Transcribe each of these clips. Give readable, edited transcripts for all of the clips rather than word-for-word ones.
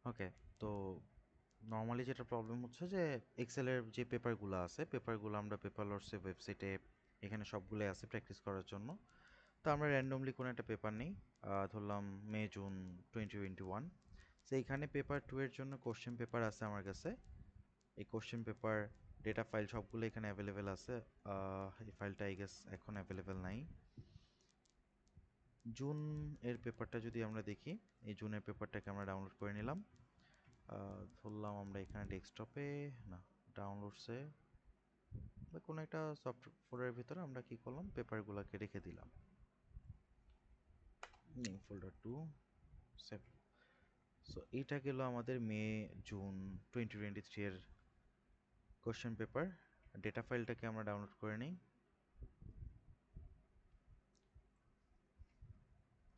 ওকে, তো নর্মালি যেটা প্রবলেম হচ্ছে যে এক্সেলের যে পেপারগুলো আছে পেপারগুলো আমরা পেপারলসের ওয়েবসাইটে এখানে সবগুলোই আছে প্র্যাকটিস করার জন্য। তো আমরা র্যান্ডমলি কোনো একটা পেপার নিই, ধরলাম মে জুন 2021। তো এইখানে পেপার 2 এর জন্য কোশ্চেন পেপার আছে আমার কাছে। এই কোশ্চেন পেপার ডেটা ফাইল সবগুলো এখানে অ্যাভেলেবেল আছে। এই ফাইলটা আই গেস এখন অ্যাভেলেবেল নাই। জুন এর পেপারটা যদি আমরা দেখি, এই জুনের পেপারটাকে আমরা ডাউনলোড করে নিলাম। ধরলাম আমরা এখানে ডেস্কটপে না, ডাউনলোডসে বা কোনো একটা সফটওয়্যারের ভিতরে আমরা কি করলাম, পেপারগুলোকে রেখে দিলাম। Folder to save. সো এইটা গেল আমাদের মে জুন 2023 এর কোশ্চেন পেপার। ডেটা ফাইলটাকে আমরা ডাউনলোড করে নিই।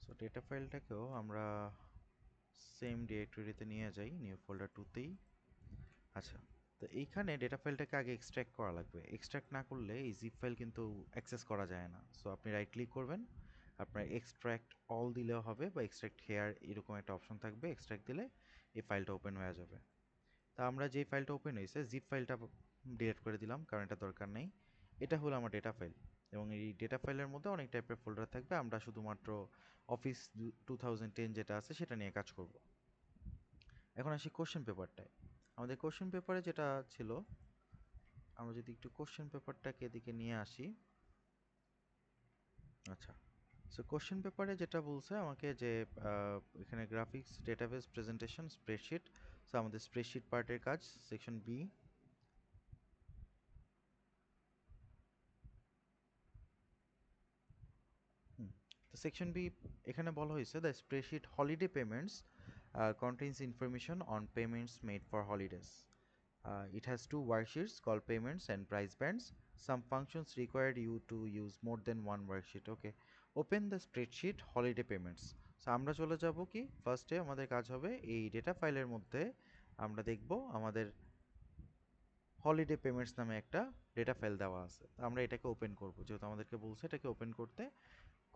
সো ডেটা ফাইলটাকেও আমরা সেম ডিরেক্টরিতে নিয়ে যাই, নিউ ফোল্ডার টুতেই। আচ্ছা, তো এইখানে ডেটা ফাইলটাকে আগে এক্সট্র্যাক্ট করা লাগবে। এক্সট্র্যাক্ট না করলে এই জিপ ফাইল কিন্তু অ্যাক্সেস করা যায় না। সো আপনি রাইট ক্লিক করবেন, আপনার এক্সট্র্যাক্ট অল দিলেও হবে বা এক্সট্র্যাক্ট হেয়ার এরকম একটা অপশন থাকবে। এক্সট্র্যাক্ট দিলে এই ফাইলটা ওপেন হয়ে যাবে। তা আমরা যেই ফাইলটা ওপেন হয়েছে জিপ ফাইলটা ডিলিট করে দিলাম, কারণ এটা দরকার নেই। এটা হলো আমার ডেটা ফাইল, এবং এই ডেটা ফাইলের মধ্যে অনেক টাইপের ফোল্ডার থাকবে। আমরা শুধুমাত্র অফিস 2010 যেটা আছে সেটা নিয়ে কাজ করব। এখন আসি কোশ্চেন পেপারটায়। আমাদের কোশ্চেন পেপারে যেটা ছিল, আমরা যদি একটু কোশ্চেন পেপারটাকে এদিকে নিয়ে আসি। আচ্ছা, সো কোশ্চেন পেপারে যেটা বলছে আমাকে যে এখানে graphics, database, presentation, spreadsheet. So আমাদের স্প্রেডশিট পার্টের কাজ, সেকশন বি। তো সেকশন বি এখানে বলা হয়েছে the spreadsheet holiday payments contains information on payments made for holidays. It has two worksheets called payments and price bands. Some functions require you to use more than one worksheet. Okay. Open the spreadsheet holiday payments. So আমরা চলে যাব কি, ফার্স্টে আমাদের কাজ হবে এই data ফাইলের মধ্যে আমরা দেখব আমাদের হলিডে পেমেন্টস নামে একটা ডেটা ফাইল দেওয়া আছে। তো আমরা এটাকে ওপেন করব, যেহেতু আমাদেরকে বলছে এটাকে ওপেন করতে।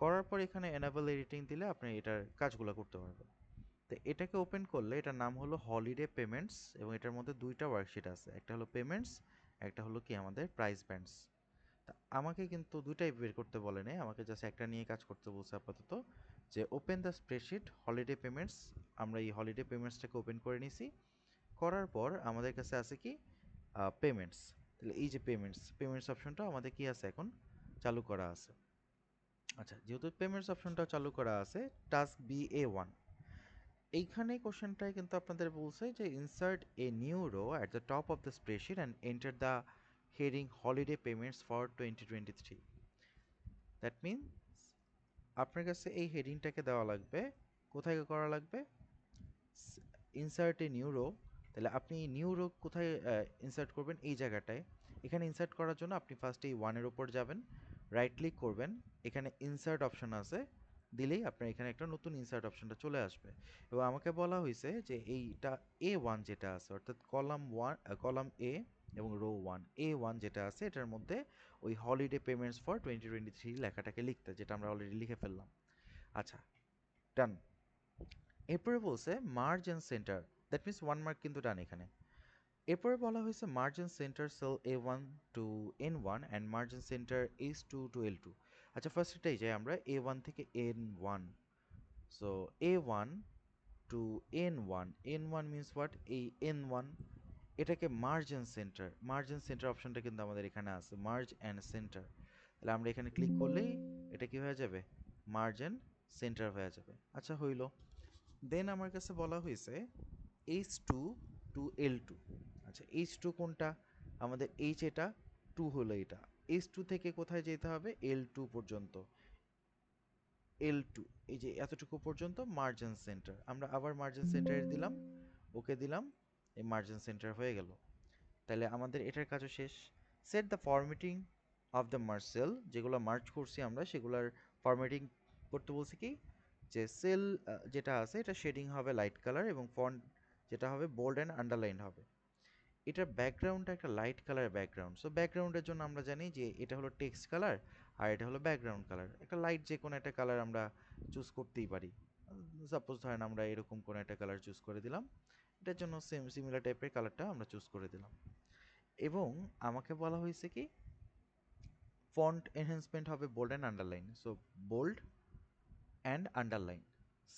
করার পর এখানে এনাবল এডিটিং দিলে আপনি এটার কাজগুলো করতে পারবেন। তো এটাকে ওপেন করলে এটার নাম হলো হলিডে পেমেন্টস, এবং এটার মধ্যে দুইটা ওয়ার্কশিট আছে, একটা হলো পেমেন্টস, একটা হলো কি আমাদের প্রাইস ব্যান্ডস। তা আমাকে কিন্তু দুইটাই বের করতে বলে নেই, আমাকে জাস্ট একটা নিয়ে কাজ করতে বলছে আপাতত, যে open the spreadsheet holiday payments. আমরা এই হলিডে পেমেন্টসটাকে ওপেন করে নিছি। করার পর আমাদের কাছে আছে কি পেমেন্টস। তাহলে এই যে পেমেন্টস পেমেন্টস অপশনটা আমাদের কি আছে এখন চালু করা আছে। আচ্ছা, যেহেতু পেমেন্টস অপশনটা চালু করা আছে, টাস্ক বি এ ওয়ান, এইখানে কোশ্চেনটায় কিন্তু আপনাদের বলছে যে insert a new rho at the top of the spreadsheet and enter the heading holiday payments for 2023। That means আপনার কাছে এই হেডিংটাকে দেওয়া লাগবে। কোথায় করা লাগবে? Insert a new rho. তাহলে আপনি নিউ রো কোথায় ইনসার্ট করবেন? এই জায়গাটায়। এখানে ইনসার্ট করার জন্য আপনি ফার্স্টে এই ওয়ানের ওপর যাবেন, রাইট ক্লিক করবেন, এখানে ইনসার্ট অপশন আছে, দিলেই আপনার এখানে একটা নতুন ইনসার্ট অপশনটা চলে আসবে। এবং আমাকে বলা হয়েছে যে এইটা এ ওয়ান যেটা আছে, অর্থাৎ কলাম ওয়ান, কলাম এ এবং রো ওয়ান, এ ওয়ান যেটা আছে এটার মধ্যে ওই হলিডে পেমেন্টস ফর 2023 লেখাটাকে লিখতে, যেটা আমরা অলরেডি লিখে ফেললাম। আচ্ছা, ডান। এরপরে বলছে merge and centre, that means one mark কিন্তু ডান এখানে। এরপরে বলা হয়েছে merge and centre cell A one to N one and merge and centre H two to L two. আচ্ছা, ফার্স্ট এটাই যাই আমরা এ ওয়ান থেকে N one. So A one to N one, N one means what, এই N one এটাকে merge and centre, merge and centre অপশনটা কিন্তু আমাদের এখানে আছে, মার্জ অ্যান্ড সেন্টার। তাহলে আমরা এখানে ক্লিক করলেই এটা কি হয়ে যাবে, মার্জ অ্যান্ড সেন্টার হয়ে যাবে। আচ্ছা, হইল। দেন আমার কাছে বলা হয়েছে H two to L two. আচ্ছা, এইচ টু কোনটা? আমাদের এইচ এটা, টু হলো এটা। এইচ টু থেকে কোথায় যেতে হবে? এল টু পর্যন্ত। এল টু, এই যে এতটুকু পর্যন্ত মার্জিন সেন্টার। আমরা আবার মার্জিন সেন্টারে দিলাম, ওকে দিলাম, এই মার্জিন সেন্টার হয়ে গেল। তাহলে আমাদের এটার কাজও শেষ। Set the formatting of the merge cell, যেগুলো মার্জ করছি আমরা সেগুলোর ফরম্যাটিং করতে বলছি কি, যে সেল যেটা আছে এটা শেডিং হবে লাইট কালার এবং ফন্ট যেটা হবে বোল্ড অ্যান্ড আন্ডারলাইন হবে। এটার ব্যাকগ্রাউন্ডটা একটা লাইট কালার ব্যাকগ্রাউন্ড। সো ব্যাকগ্রাউন্ডের জন্য আমরা জানি যে এটা হলো টেক্সট কালার আর এটা হলো ব্যাকগ্রাউন্ড কালার। একটা লাইট যে কোনো একটা কালার আমরা চুজ করতেই পারি। সাপোজ ধরেন আমরা এরকম কোনো একটা কালার চুজ করে দিলাম, এটার জন্য সেম সিমিলার টাইপের কালারটা আমরা চুজ করে দিলাম। এবং আমাকে বলা হয়েছে কি ফন্ট এনহ্যান্সমেন্ট হবে bold and underline, so bold and underline,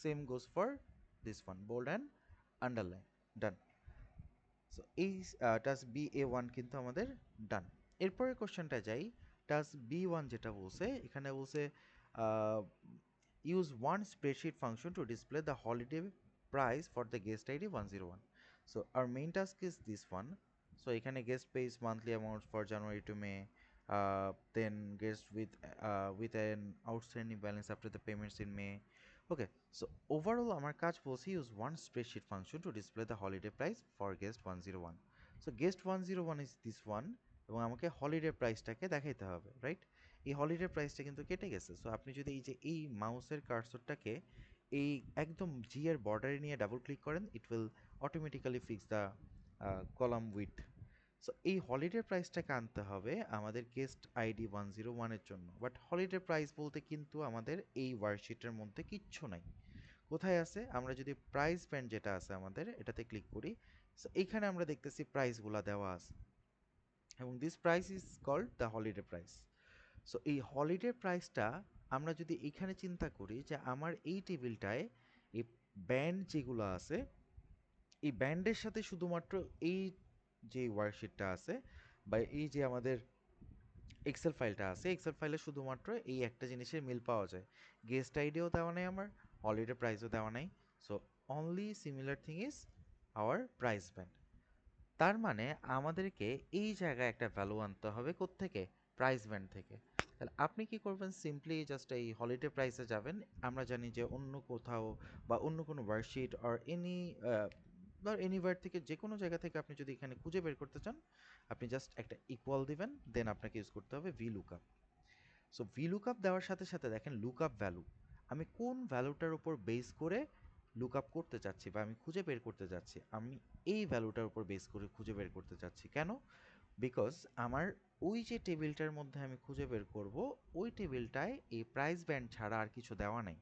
same goes for this one, bold and underline, done. So এই টাস্ক BA1 কিন্তু আমাদের ডান। এরপরের কোশ্চেনটা যাই, টাস্ক B1 যেটা বলছে, এখানে বলছে use one spreadsheet function to display the holiday price for the guest ID 101. So our main task is this one. So এখানে guest pays monthly amounts for January to May, then guest with an outstanding balance after the payments in May. Okay, so overall আমার কাজ বলছি use one spreadsheet function to display the holiday price for guest 101. So guest 101 is this one এবং আমাকে holiday প্রাইসটাকে দেখাইতে হবে, right? এই holiday প্রাইসটা কিন্তু কেটে গেছে। সো আপনি যদি এই যে এই মাউসের কার্সরটাকে এই একদম জি এর বর্ডারে নিয়ে ডাবল ক্লিক করেন, it will automatically fix the column with. So এই হলিডে প্রাইসটাকে আনতে হবে আমাদের গেস্ট আইডি 101-এর জন্য। বাট হলিডে প্রাইস বলতে কিন্তু আমাদের এই ওয়ার্কশিটের মধ্যে কিচ্ছু নাই। কোথায় আছে? আমরা যদি প্রাইস ব্যান্ড যেটা আছে আমাদের এটাতে ক্লিক করি, সো এইখানে আমরা দেখতেছি প্রাইসগুলো দেওয়া আছে এবং this price is called the holiday price. So এই হলিডে প্রাইসটা আমরা যদি এখানে চিন্তা করি যে আমার এই টেবিলটায় এই ব্যান্ড যেগুলো আছে, এই ব্যান্ডের সাথে শুধুমাত্র এই যে ওয়ার্কশিটটা আছে বা এই যে আমাদের এক্সেল ফাইলটা আছে, এক্সেল ফাইলে শুধুমাত্র এই একটা জিনিসের মিল পাওয়া যায়। গেস্ট আইডিও দেওয়া নেই আমার, হলিডে প্রাইসও দেওয়া নাই। So only similar thing is our price band. তার মানে আমাদেরকে এই জায়গায় একটা ভ্যালু আনতে হবে কোত্থেকে? প্রাইস ব্যান্ড থেকে। তাহলে আপনি কি করবেন? সিম্পলি জাস্ট এই হলিডে প্রাইসে যাবেন। আমরা জানি যে অন্য কোথাও বা অন্য কোনো ওয়ার্কশিট অর ধর এনিওয়্যার থেকে যে কোনো জায়গা থেকে আপনি যদি এখানে খুঁজে বের করতে চান, আপনি জাস্ট একটা ইকুয়াল দিবেন, দেন আপনাকে ইউজ করতে হবে VLOOKUP। সো VLOOKUP দেওয়ার সাথে সাথে দেখেন লুকআপ ভ্যালু, আমি কোন ভ্যালুটার উপর বেস করে লুকআপ করতে চাচ্ছি বা আমি খুঁজে বের করতে যাচ্ছি, আমি এই ভ্যালুটার উপর বেস করে খুঁজে বের করতে চাচ্ছি। কেন? বিকজ আমার ওই যে টেবিলটার মধ্যে আমি খুঁজে বের করব, ওই টেবিলটায় এই প্রাইস ব্যান্ড ছাড়া আর কিছু দেওয়া নাই।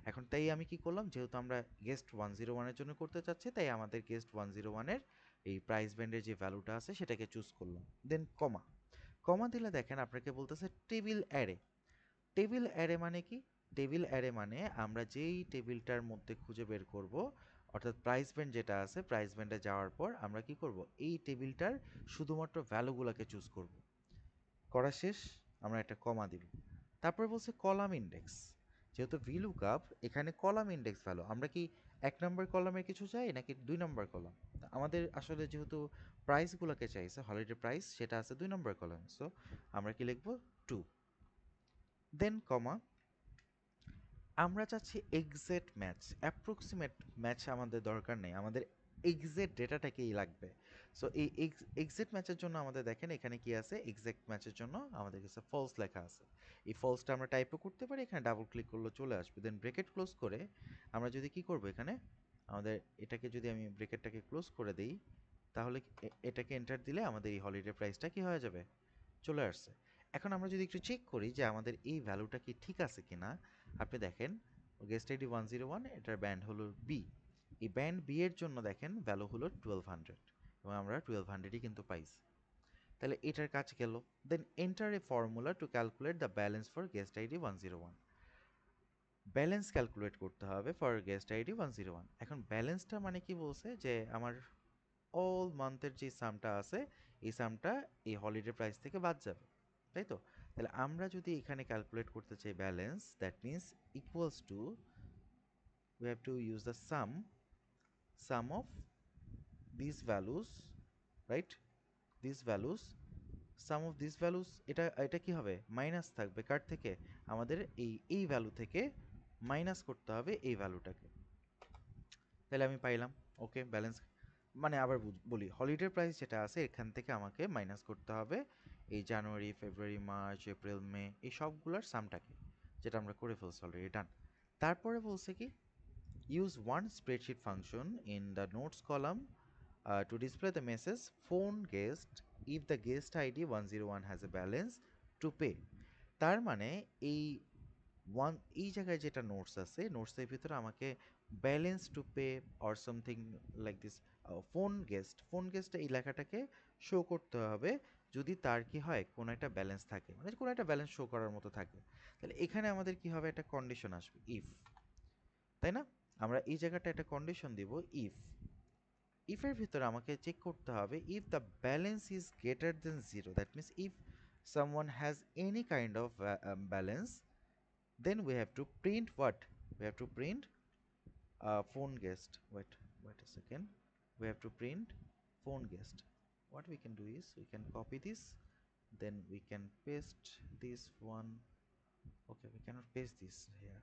এখন তাই আমি কি করলাম, যেহেতু আমরা গেস্ট 101-এর জন্য করতে চাচ্ছি, তাই আমাদের গেস্ট 101-এর এই প্রাইস ব্যান্ডের যে ভ্যালুটা আছে সেটাকে চুজ করলাম, দেন কমা। কমা দিলে দেখেন আপনাকে বলতেছে টেবিল অ্যারে। টেবিল অ্যারে মানে কি? টেবিল অ্যারে মানে আমরা যেই টেবিলটার মধ্যে খুঁজে বের করব, অর্থাৎ প্রাইস ব্যান্ড যেটা আছে, প্রাইস ব্যান্ডে যাওয়ার পর আমরা কি করব, এই টেবিলটার শুধুমাত্র ভ্যালুগুলোকে চুজ করব। করা শেষ, আমরা একটা কমা দিব। তারপর বলছে কলাম ইন্ডেক্স। যেহেতু VLOOKUP এখানে কলাম ইন্ডেক্স ভ্যালু, আমরা কি 1 নম্বর কলামের কিছু চাই নাকি 2 নম্বর কলাম? আমাদের আসলে যেহেতু প্রাইসগুলোকে চাইছে, হলিডে প্রাইস, সেটা আছে 2 নম্বর কলাম। সো আমরা কি লিখবো? 2, দেন কমা। আমরা চাচ্ছি এক্সাক্ট ম্যাচ, অ্যাপ্রক্সিমেট ম্যাচ আমাদের দরকার নেই, আমাদের এক্সাক্ট ডেটাটাকেই লাগবে। সো এই এক্সাক্ট ম্যাচের জন্য আমাদের দেখেন এখানে কি আছে, এক্সাক্ট ম্যাচের জন্য আমাদের কাছে ফলস লেখা আছে। এই ফলসটা আমরা টাইপও করতে পারি, এখানে ডাবল ক্লিক করলে চলে আসবে, দেন ব্রেকেট ক্লোজ করে আমরা যদি কি করব, এখানে আমাদের এটাকে যদি আমি ব্রেকেটটাকে ক্লোজ করে দিই, তাহলে এটাকে এন্টার দিলে আমাদের এই হলিডে প্রাইসটা কি হয়ে যাবে, চলে আসছে। এখন আমরা যদি একটু চেক করি যে আমাদের এই ভ্যালুটা কি ঠিক আছে কিনা, আপনি দেখেন গেস্ট আইডি 101, এটার ব্যান্ড হলো বি। এই ব্যান্ড বি এর জন্য দেখেন ভ্যালু হলো 1200 এবং আমরা 1200-ই কিন্তু পাইছি। তাহলে এটার কাজ গেল। Then enter a formula to calculate the balance for guest ID 101। Balance calculate করতে হবে ফর গেস্ট আইডি 101। এখন ব্যালেন্সটা মানে কি বলছে যে আমার অল মান্থের যে সামটা আছে, এই সামটা এই হলিডে প্রাইস থেকে বাদ যাবে, তাই তো? তাহলে আমরা যদি এখানে ক্যালকুলেট করতে চাই balance, that means equals to, we have to use the sum of these values, right? these values, sum of these values, এটা এটা কি হবে, মাইনাস থাকবে কার থেকে, আমাদের এই ভ্যালু থেকে মাইনাস করতে হবে এই ভ্যালুটাকে। তাহলে আমি পাইলাম ওকে ব্যালেন্স। মানে আবার বলি, হলিডে প্রাইস যেটা আছে এখান থেকে আমাকে মাইনাস করতে হবে এই জানুয়ারি, ফেব্রুয়ারি, মার্চ, এপ্রিল, মে, এই সবগুলোর সামটাকে, যেটা আমরা করে ফেলছি অলরেডি, ডান। তারপরে বলছে কি use one spreadsheet function in the notes column to display the message phone guest if the guest ID 101 has a balance to pay। তার মানে এই এই জায়গায় যেটা নোটস আছে, নোটসের ভিতরে আমাকে balance to pay or something like this. Phone guest এই লেখাটাকে শো করতে হবে যদি তার কি হয় কোনো একটা ব্যালেন্স থাকে, মানে কোনো একটা ব্যালেন্স শো করার মতো থাকে। তাহলে এখানে আমাদের কি হবে, একটা কন্ডিশন আসবে ইফ, তাই না? আমরা এই জায়গাটা একটা কন্ডিশন দিব ইফ। ইফের ভিতরে আমাকে চেক করতে হবে if the balance is greater than zero, that means if someone has any kind of balance, then we have to print what? We have to print phone guest. Wait a second. We have to print phone guest. What we can do is we can copy this, then we can paste this one. Okay, we cannot paste this here,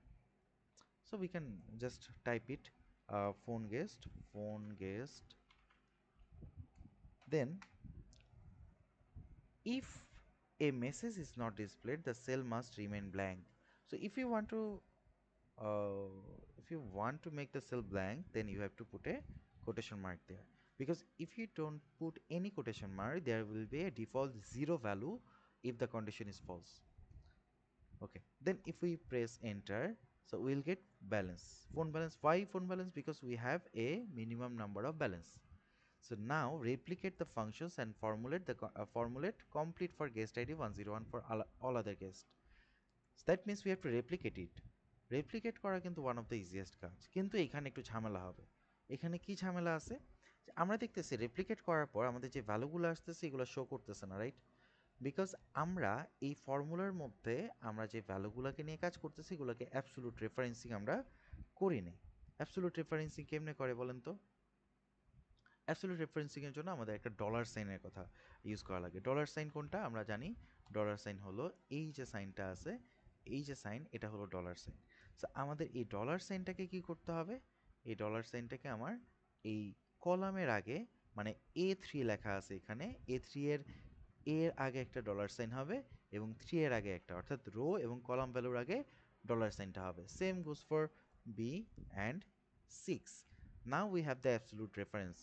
so we can just type it, phone guest. Then if a message is not displayed, the cell must remain blank. So uh, if you want to make the cell blank, then you have to put a quotation mark there, because if you don't put any quotation mark, there will be a default zero value if the condition is false. Okay, then if we press enter, so we'll get balance, phone balance. Why phone balance? Because we have a minimum number of balance. So now replicate the functions and formulate complete for guest ID 101 for all other guests. So that means we have to replicate it. Replicate করা কিন্তু one of the easiest কাজ, কিন্তু এখানে একটু ঝামেলা হবে। এখানে কি ঝামেলা আছে, আমরা দেখতেছি রেপ্লিকেট করার পর আমাদের যে ভ্যালুগুলো আসতেছে এগুলো শো করতেছে না, রাইট? বিকজ আমরা এই ফর্মুলার মধ্যে আমরা যে ভ্যালুগুলোকে নিয়ে কাজ করতেছি এগুলোকে অ্যাবসোলুট রেফারেন্সিং আমরা করি নাই। অ্যাবসোলুট রেফারেন্সিং কেমনে করে বলেন তো? অ্যাবসোলিউট রেফারেন্সিং এর জন্য আমাদের একটা ডলার সাইনের কথা ইউজ করা লাগে। ডলার সাইন কোনটা আমরা জানি, ডলার সাইন হলো এই যে সাইনটা আছে, এই যে সাইন, এটা হলো ডলার সাইন। সো আমাদের এই ডলার সাইনটাকে কি করতে হবে, এই ডলার সাইনটাকে আমার এই কলামের আগে, মানে A3 লেখা আছে এখানে, A3 এর এর আগে একটা ডলার সাইন হবে এবং 3 এর আগে একটা, অর্থাৎ রো এবং কলাম ভ্যালুর আগে ডলার সাইনটা হবে। Same goes for B and 6। Now we have the absolute reference.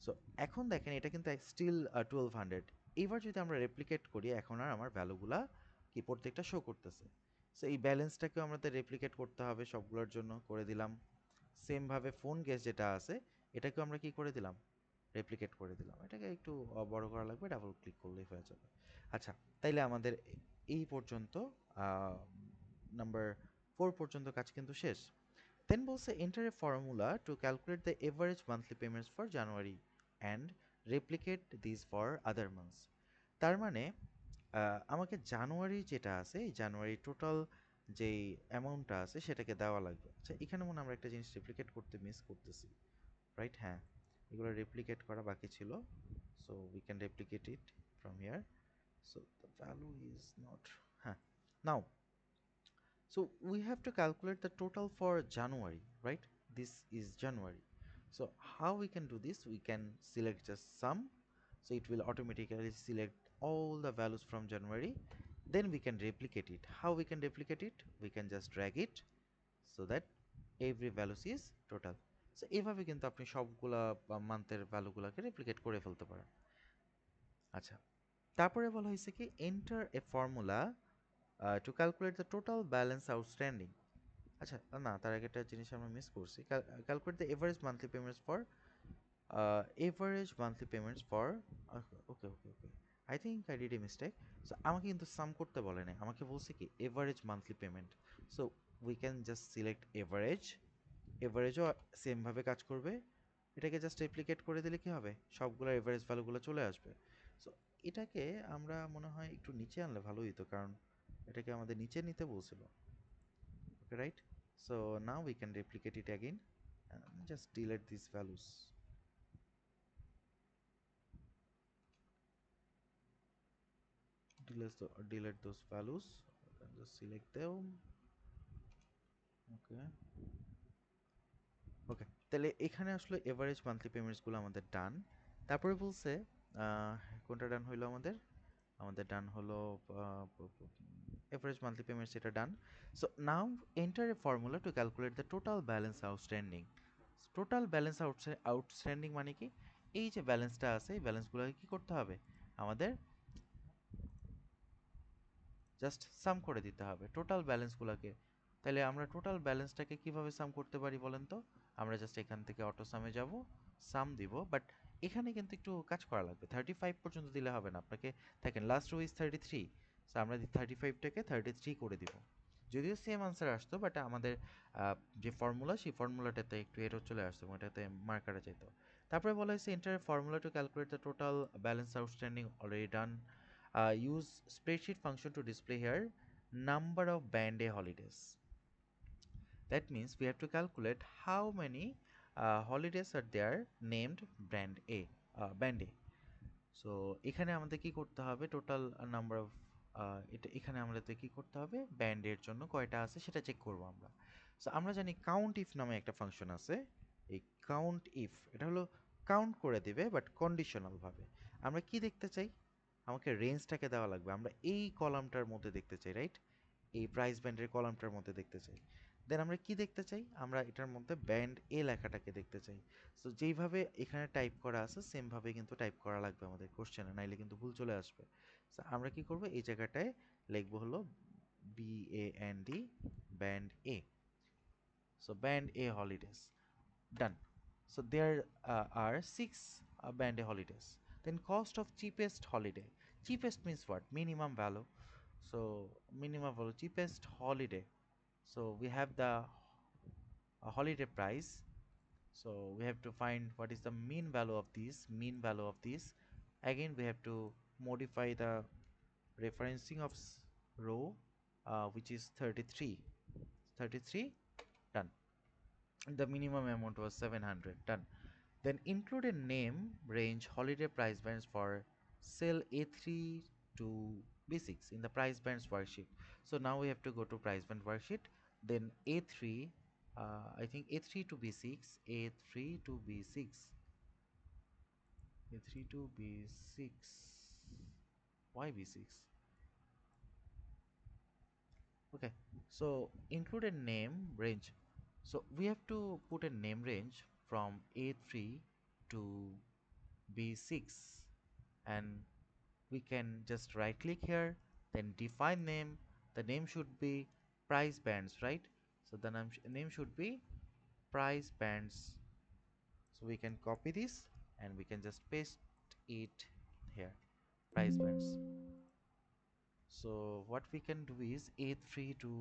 So এখন দেখেন এটা কিন্তু স্টিল 1200। এইবার যদি আমরা রেপ্লিকেট করি, এখন আর আমার ভ্যালুগুলা কি প্রত্যেকটা শো করতেছে। সো এই ব্যালেন্সটাকেও আমাদের রেপ্লিকেট করতে হবে সবগুলোর জন্য, করে দিলাম। সেমভাবে ফোন গেস যেটা আছে এটাকেও আমরা কি করে দিলাম, রেপ্লিকেট করে দিলাম। এটাকে একটু বড় করা লাগবে, ডাবল ক্লিক করলেই হয়ে যাবে। আচ্ছা, তাইলে আমাদের এই পর্যন্ত নাম্বার 4 পর্যন্ত কাজ কিন্তু শেষ। দেন বলছে enter a formula to calculate the average monthly payments for January and replicate these for other months। তার মানে আমাকে জানুয়ারি যেটা আছে, এই জানুয়ারি টোটাল যেই অ্যামাউন্টটা আছে সেটাকে দেওয়া লাগবে। আচ্ছা, এখানে মনে আমরা একটা জিনিস রেপ্লিকেট করতে মিস করতেছি, রাইট? হ্যাঁ, এগুলো রেপ্লিকেট করা বাকি ছিল। So we can replicate it from here. So the value is not, হ্যাঁ, নাও so we have to calculate the total for January, right? This is January. So how we can do this? We can select just sum. So it will automatically select all the values from January. Then we can replicate it. How we can replicate it? We can just drag it so that every value is total. So এভাবে কিন্তু আপনি সবগুলা মান্থের ভ্যালুগুলোকে replicate করে ফেলতে পারেন। আচ্ছা, তারপরে বলা হয়েছে কি enter a formula to calculate the total balance outstanding। আচ্ছা, না, তার আগে একটা জিনিস আমরা মিস করছি। Calculate the average monthly payments for okay okay okay, I think I did a mistake. So আমাকে কিন্তু সাম করতে বলে নাই, আমাকে বলছে কি average monthly payment. So we can just select average. এভারেজও সেমভাবে কাজ করবে, এটাকে জাস্ট রেপ্লিকেট করে দিলে কি হবে, সবগুলো এভারেজ ভ্যালুগুলো চলে আসবে। সো এটাকে আমরা মনে হয় একটু নিচে আনলে ভালো হতো, কারণ এটাকে আমাদের নিচে নিতে বলছিল। Okay, right? So now we can replicate it again and just delete these values. Delete those values and just select them. Okay. ওকে, তাহলে এখানে আসলে এভারেজ মান্থলি পেমেন্টসগুলো আমাদের ডান। তারপরে বলছে কোনটা ডান হইলো আমাদের, আমাদের ডান হলো এভারেজ মান্থলি পেমেন্টস, এটা done. So now enter a formula to calculate the total balance outstanding. Total balance outstanding মানে কি, এই যে ব্যালেন্সটা আছে এই ব্যালেন্সগুলোকে কি করতে হবে, আমাদের জাস্ট সাম করে দিতে হবে টোটাল ব্যালেন্সগুলোকে। তাহলে আমরা টোটাল ব্যালেন্সটাকে কিভাবে সাম করতে পারি বলেন তো? আমরা জাস্ট এখান থেকে অটো সামে যাব, সাম দিব, বাট এখানে কিন্তু একটু কাজ করা লাগবে। 35 পর্যন্ত দিলে হবে না আপনাকে। দেখেন লাস্ট রো ইজ 33, সো আমরা 35টাকে 33 করে দিব। যদিও সেম আনসার আসতো, বাট আমাদের যে ফর্মুলা সেই ফর্মুলাটাতে একটু এরর চলে আসতো, ওটাতে মার্ক কাটা যেত। তারপরে বলা হয়েছে enter formula to calculate the total balance outstanding already done, use spreadsheet function to display here number of band A holidays. That means we have to calculate how many holidays are there named band A, band A. So এখানে আমাদের কি করতে হবে, total number of, এটা এখানে আমাদের কি করতে হবে, ব্যান্ডের জন্য কয়টা আছে সেটা চেক করব আমরা। সো আমরা জানি কাউন্ট ইফ নামে একটা ফাংশন আছে। এই কাউন্ট ইফ এটা হলো কাউন্ট করে দিবে, বাট কন্ডিশনাল ভাবে। আমরা কি দেখতে চাই, আমাকে রেঞ্জটাকে দেওয়া লাগবে, আমরা এই কলামটার মধ্যে দেখতে চাই, রাইট? এই প্রাইস ব্যান্ডের কলামটার মধ্যে দেখতে চাই। দেন আমরা কি দেখতে চাই, আমরা এটার মধ্যে ব্যান্ড এ লেখাটাকে দেখতে চাই। সো যেইভাবে এখানে টাইপ করা আছে সেমভাবে কিন্তু টাইপ করা লাগবে আমাদের কোশ্চেনে, নাইলে কিন্তু ভুল চলে আসবে। সো আমরা কি করব, এই জায়গাটায় লিখবো হলো BAND band A. So band A holidays, done. So there are six band A holidays. Then cost of cheapest holiday. Cheapest means what? Minimum value. So minimum value, cheapest holiday. So we have the holiday price. So we have to find what is the mean value of this. Mean value of this. Again, we have to modify the referencing of row, which is 33. 33, done. The minimum amount was 700, done. Then include a name range holiday price bands for cell A3 to B6 in the price bands worksheet. So now we have to go to price band worksheet. Then A3, I think A3 to B6, A3 to B6, A3 to B6. Why B6? Okay, so include a name range. So we have to put a name range from A3 to B6, and we can just right click here, then define name. The name should be price bands, right? So the name should be price bands. So we can copy this and we can just paste it here, price bands. So what we can do is A3 to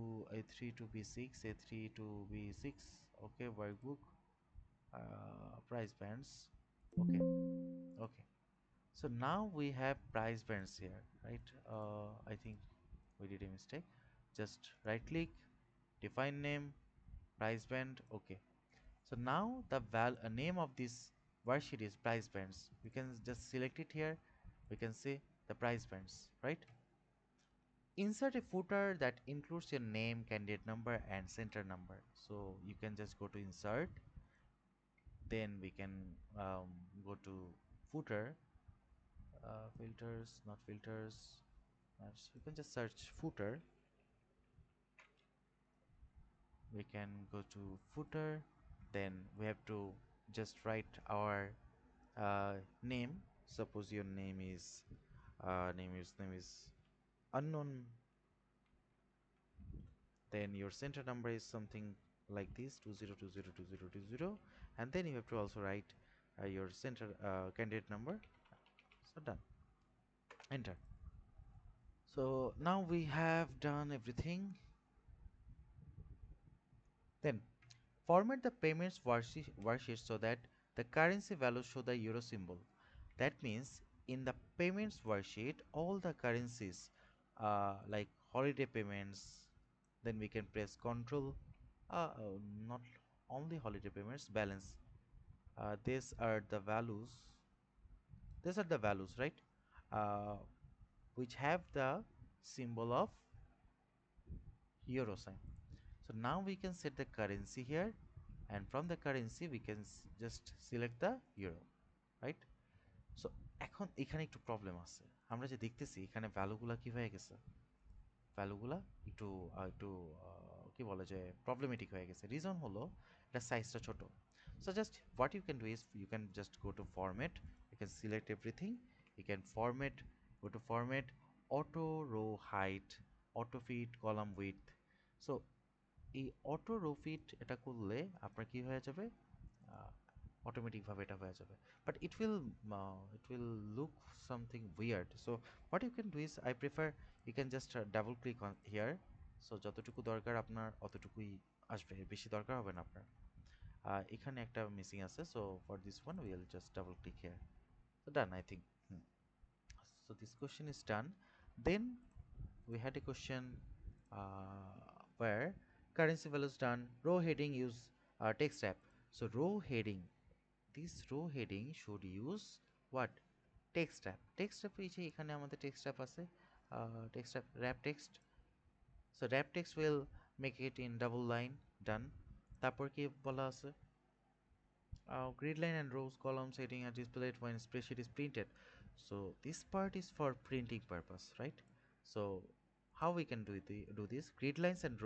B6, A3 to B6. Okay, workbook, price bands. Okay, okay. So now we have price bands here, right? I think we did a mistake. Just right click, define name, price band. Okay. So now the name of this worksheet is price bands. We can just select it here. We can see the price bands, right? Insert a footer that includes your name, candidate number, and center number. So you can just go to insert, then we can go to footer, filters, not filters. We can just search footer. We can go to footer, then we have to just write our name. Suppose your name is unknown, then your center number is something like this, 20202020, and then you have to also write your center candidate number. So done, enter. So now we have done everything. Then format the payments worksheet so that the currency values show the euro symbol. That means in the payments worksheet, all the currencies like holiday payments, then we can press control, not only holiday payments, balance. These are the values. These are the values, right? Uh, which have the symbol of euro sign. So now we can set the currency here, and from the currency we can just select the euro, right? So এখন এখানে একটু problem আছে, আমরা যে দেখতেছি এখানে ভ্যালুগুলা কি হয়ে গেছে, ভ্যালুগুলা একটু একটু কি বলে যে প্রবলেমেটিক হয়ে গেছে। রিজন হলো এটা সাইজটা ছোট। So just what you can do is you can just go to format, you can select everything, you can format, go to format, auto row height, auto fit column width. So এই auto rho fit এটা করলে আপনার কি হয়ে যাবে, অটোমেটিকভাবে এটা হয়ে যাবে, but it will look something weird. So what you can do is I prefer you can just double click on here. So যতটুকু দরকার আপনার অতটুকুই আসবে, এর বেশি দরকার হবে না আপনার। এখানে একটা মিসিং আছে, so for this one will just double click here. So done, I think. So this question is done. Then we had a question where currency values done, row heading use text wrap. So row heading, this row heading should use what? Text wrap. Text wrap এই যে এখানে আমাদের text wrap আছে, text wrap, wrap text. So wrap text will make it in double line. Done. তারপর কি বলা আছে? Grid line and rows columns heading are displayed when spreadsheet is printed. So this part is for printing purpose, right? So how we can do this? Grid lines and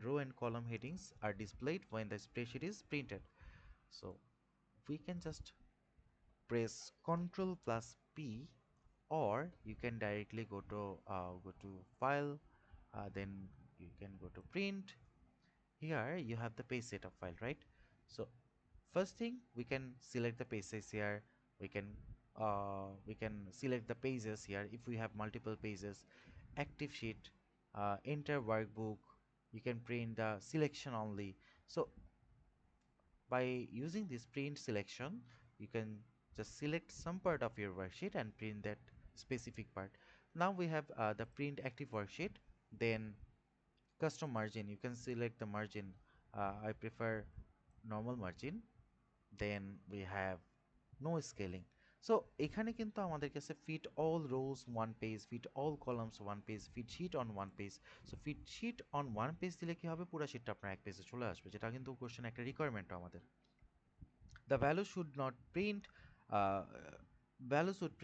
row and column headings are displayed when the spreadsheet is printed. So we can just press Ctrl plus P, or you can directly go to file, then you can go to print. Here you have the page setup file, right? So first thing, we can select the pages here. We can select the pages here if we have multiple pages. Active sheet, enter workbook. You can print the selection only. So by using this print selection, you can just select some part of your worksheet and print that specific part. Now we have the print active worksheet. Then custom margin. You can select the margin. I prefer normal margin. Then we have no scaling. So এখানে কিন্তু আমাদের কাছে fit all rows one page, fit all columns one page, fit sheet on one page. So fit sheet on one page দিলে কি হবে, পুরো শীটটা আপনার এক পেজে চলে আসবে, যেটা কিন্তু কোশ্চেন একটা রিকোয়ারমেন্ট আমাদের। The value should not print uh, value should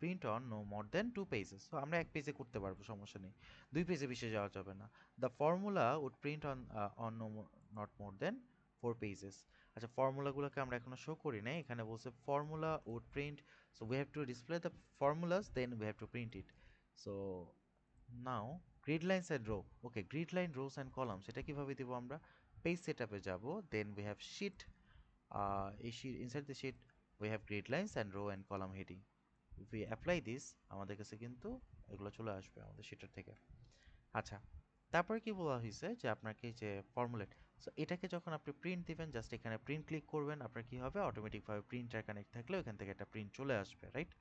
print on no more than 2 pages. So আমরা এক পেজে করতে পারবো, সমস্যা নেই, 2 পেজে বেশি যাওয়া যাবে না। The formula would print on not more than 4 pages. আচ্ছা, ফর্মুলাগুলোকে আমরা এখনো শো করি নাই, এখানে বলছে formula would print, so we have to display the formulas, then we have to print it. So now grid lines and row, okay, grid line, rows and columns, এটা কিভাবে দিব আমরা? পেজ সেটআপে যাব, then we have sheet, inside the sheet we have grid lines and row and column heading. If we apply this, আমাদের কাছে কিন্তু এগুলো চলে আসবে আমাদের শীটের থেকে। আচ্ছা, তারপরে কি বলা হয়েছে যে আপনাকে যে ফর্মুলেট, সো এটাকে যখন আপনি প্রিন্ট দিবেন, জাস্ট এখানে প্রিন্ট ক্লিক করবেন, আপনার কি হবে, অটোমেটিকভাবে প্রিন্টার কানেক্ট থাকলে ওখান থেকে একটা প্রিন্ট চলে আসবে, রাইট?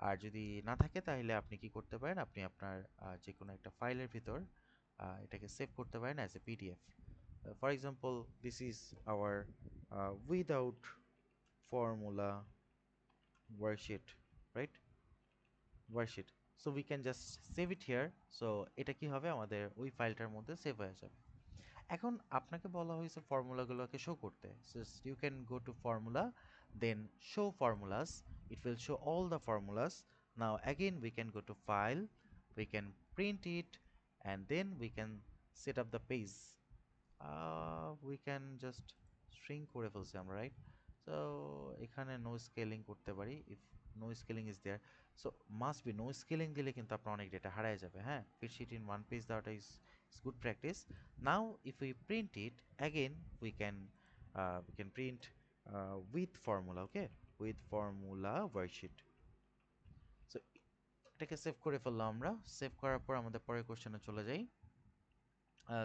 আর যদি না থাকে তাহলে আপনি কি করতে পারেন, আপনি আপনার যে কোনো একটা ফাইলের ভিতর এটাকে সেভ করতে পারেন as a PDF. For example, this is our without formula worksheet, right? Worksheet. So we can just save it here. So এটা কি হবে, আমাদের ওই ফাইলটার মধ্যে সেভ হয়ে যাবে। এখন আপনাকে বলা হয়েছে ফর্মুলাগুলোকে শো করতে। So you can go to formula, then show formulas. It will show all the formulas. Now again we can go to file, we can print it, and then we can set up the page. We can just shrink করে ফেলছি আমরা, right? So এখানে no scaling করতে পারি, if no scaling is there. So must be no scaling দিলে কিন্তু আপনার অনেক ডেটা হারায় যাবে, হ্যাঁ। Fit sheet in one page দেওয়াটা is good practice. Now if we print it again, we can print with formula, okay, with formula worksheet. So এটাকে save করে ফেললাম আমরা। সেভ করার পর আমাদের পরের কোশ্চেনে চলে যাই।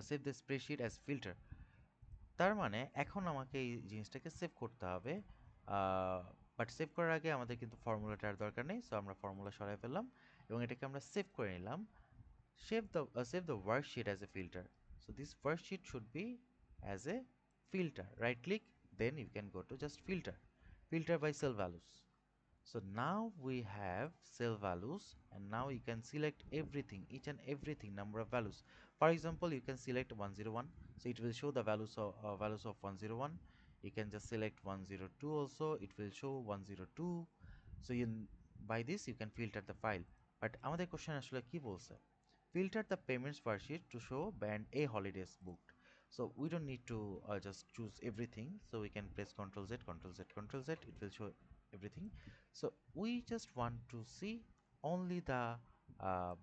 Save the spreadsheet as filter. তার মানে এখন আমাকে এই জিনিসটাকে সেভ করতে হবে, বাট সেভ করার আগে আমাদের কিন্তু ফর্মুলাটার দরকার নেই। সো আমরা ফর্মুলা সরাই ফেললাম এবং এটাকে আমরা সেভ করে নিলাম। Save the worksheet as a filter. So this worksheet should be as a filter. Right click, then you can go to just filter by cell values. So now we have cell values, and now you can select everything, each and everything, number of values. For example, you can select 101, so it will show the values of 101. You can just select 102 also, it will show 102. So by this you can filter the file. But আমাদের question আসলে কি বলছে? Filter the payments worksheet to show band A holidays booked. So we don't need to just choose everything. So we can press Ctrl Z, Ctrl Z, Ctrl Z. It will show everything. So we just want to see only the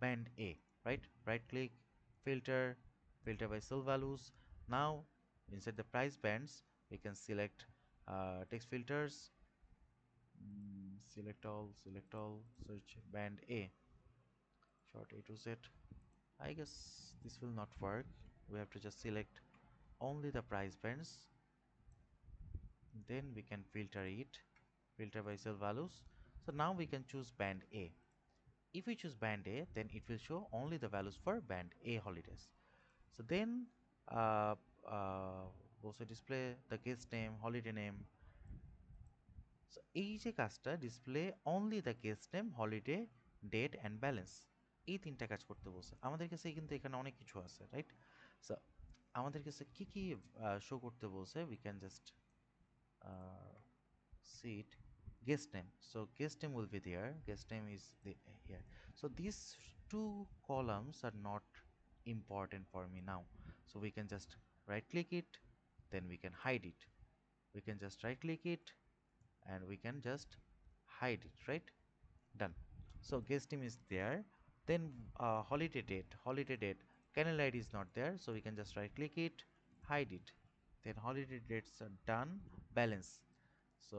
band A, right? Right click, filter, filter by cell values. Now inside the price bands we can select text filters, select all, search band A, short A to Z. I guess this will not work. We have to just select only the price bands, then we can filter it, filter by cell values. So now we can choose band A. If we choose band A, then it will show only the values for band A holidays. So then uh, uh, also display the guest name, holiday name. So এই যে কাজটা display only the guest name, holiday, date and balance, এই তিনটা কাজ করতে বলছে আমাদের কাছে। কিন্তু এখানে অনেক কিছু আছে, রাইট? সো আমাদের কাছে কি কি শো করতে বলছে, we can just see it. Guest name, so guest name will be there, guest name is here. So these two columns are not important for me now, so we can just right click it, then we can hide it. We can just right click it and we can just hide it, right? Done. So guest name is there. Then holiday date, channel ID is not there, so we can just right click it, hide it. Then holiday dates are done. Balance, so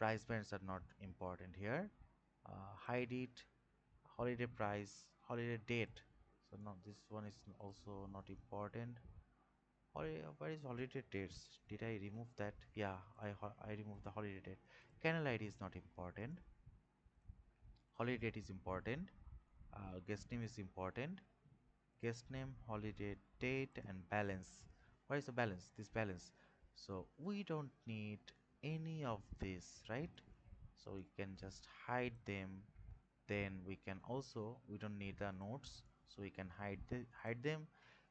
price bands are not important here. Hide it, holiday price, holiday date. So no, this one is also not important. Where is holiday dates? Did I remove that? Yeah, I removed the holiday date. Channel ID is not important. Holiday date is important. Guest name is important. Guest name, holiday date, and balance. Where is the balance? This balance. So we don't need any of this, right? So we can just hide them. Then we can also, we don't need the notes, so we can hide them.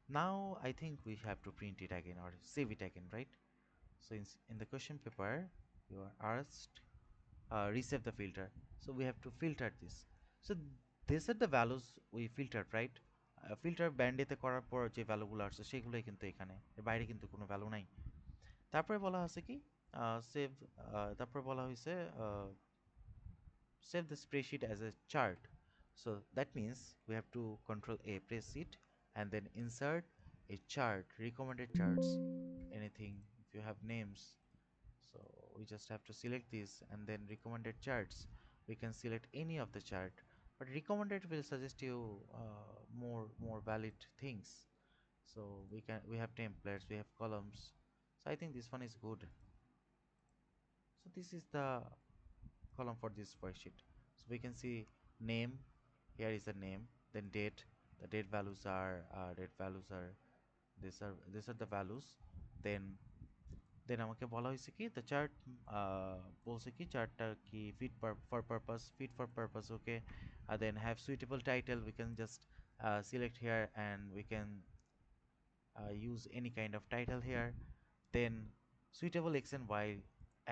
Now I think we have to print it again or save it again, right? So in the question paper you are asked resave the filter, so we have to filter this. So these are the values we filtered, right? Filter ব্যান্ডেতে করার পর যে ভ্যালুগুলো আসছে সেগুলোই কিন্তু এখানে, এর বাইরে কিন্তু কোনো ভ্যালু নাই। তারপরে বলা আছে কি সেভ, তারপরে বলা হয়েছে save the spreadsheet as a chart. So that means we have to control A, press it, and then insert a chart, recommended charts, anything. If you have names, so we just have to select this and then recommended charts. We can select any of the chart, but recommended will suggest you more valid things. So we have templates, we have columns. So I think this one is good. So this is the column for this worksheet. So we can see name, here is the name, then date, the date values are these are the values. then আমাকে বলা হয়েছে কি the chart বলছে কি চার্টটা কি fit for purpose, okay. Then have suitable title, we can just select here and we can use any kind of title here. Then suitable x and y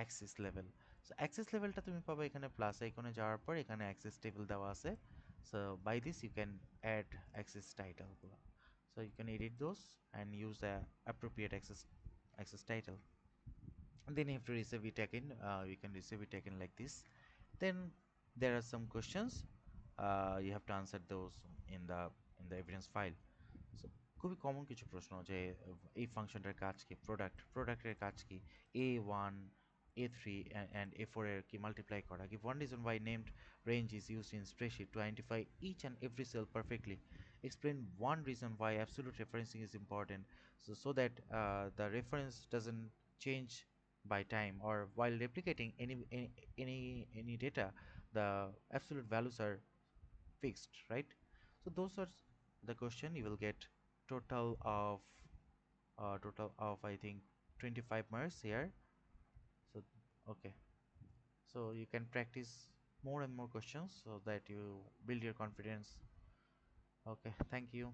axis level, so axis লেভেলটা তুমি পাবে এখানে plus আইকনে যাওয়ার পর এখানে axis table দেওয়া আছে. So by this you can add axis title গুলো, so you can edit those and use the appropriate axis title. And then you have to receive it again, you can receive it again like this. Then there are some questions, you have to answer those in the evidence file. So খুবই common কিছু প্রশ্ন যে এই ফাংশনটার কাজ কি, প্রোডাক্টের কাজ কি, a1 a3 and a4 এর কি মাল্টিপ্লাই করা, give one reason why named range is used in spreadsheet to identify each and every cell perfectly, explain one reason why absolute referencing is important, so that the reference doesn't change by time, or while replicating any data the absolute values are fixed, right? So those are the question. You will get total of I think 25 marks here. So okay, so you can practice more and more questions so that you build your confidence. Okay, thank you.